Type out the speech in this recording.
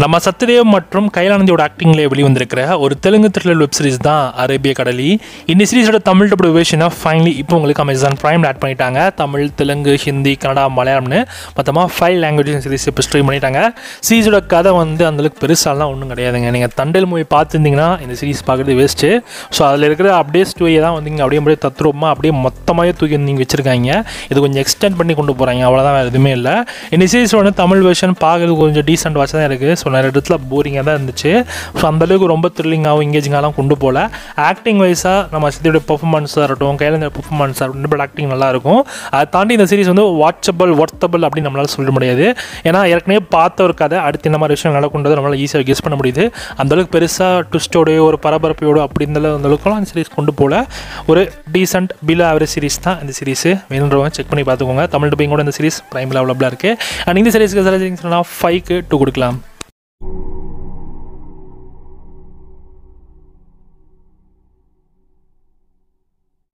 நம்ம சத்யதேவ் மற்றும் கைலானந்தியோட ஆக்டிங்ல வெளிவந்திருக்கிற ஒரு தெலுங்கு த்ரில்லர் வெப் சீரிஸ் தான் அரேபிய கடலி. இந்த சீரிஸோட தமிழ் டப் வேர்ஷனை ஃபைனலி இப்போ உங்களுக்கு அமேசான் பிரைம்ல ஆட் பண்ணிட்டாங்க. தமிழ், தெலுங்கு, ஹிந்தி, கன்னடா, மலையாளம்னு மொத்தமாக 5 லாங்குவேஜ் சீரிஸ் இப்போ ஸ்ட்ரீம் பண்ணிட்டாங்க. சீரிஸோட கதை அந்தளவுக்கு பெருசாலாம் ஒன்றும் கிடையாதுங்க. நீங்கள் தண்டல் மூவி பார்த்துருந்தீங்கன்னா இந்த சீரிஸ் பார்க்குறது வேஸ்ட்டு. ஸோ அதில் இருக்கிற அப்படியே ஸ்டோரியை தான் அப்படியே தத்ரூபமாக அப்படியே மொத்தமாகவே தூக்கி நீங்கள் வச்சுருக்காங்க. இது கொஞ்சம் எக்ஸ்டெண்ட் பண்ணி கொண்டு போகிறாங்க, அவ்வளோதான், வேறு எதுவுமே இல்லை. இந்த சீரிஸோட தமிழ் வெர்ஷன் பார்க்குறது கொஞ்சம் டீசென்ட் வாட்ச் தான் இருக்குது. ஸோ நிறைய இடத்துல போரிங்காக தான் இருந்துச்சு. ஸோ அந்தளவுக்கு ரொம்ப த்ரில்லிங்காகவும் எங்கேஜிங்காகவும் கொண்டு போகல. ஆக்டிங் வைஸாக நம்ம சத்யோட பெர்ஃபார்மன்ஸாக இருக்கட்டும், கையில பெர்ஃபார்மன்ஸாக இருக்கட்டும், பட் ஆக்டிங் நல்லாயிருக்கும். அதை தாண்டி இந்த சீரிஸ் வாட்சபிள், ஒர்த்தபிள் அப்படின்னு நம்மளால் சொல்ல முடியாது. ஏன்னா ஏற்கனவே பார்த்த ஒரு கதை அடுத்து இந்த மாதிரி விஷயம் நடக்கும்ன்றது நம்மளால் ஈஸியாக கெஸ் பண்ண முடியுது. அந்தளவுக்கு பெருசாக ட்விஸ்டோடையோ ஒரு பரபரப்பையோடு அப்படி அந்தளவுக்குலாம் அந்த சீரிஸ் கொண்டு போகல. ஒரு டீசென்ட் பிலோ ஆவரேஜ் சீரிஸ் தான் இந்த சீரிஸ். வேணுன்றவங்க செக் பண்ணி பார்த்துக்கோங்க. தமிழ் டப்பிங் கூட இந்த சீரிஸ் பிரைமில் அவைலபிளாக இருக்குது. அண்ட் இந்த சீரிஸ்க்கு 5க்கு 2 கொடுக்கலாம்.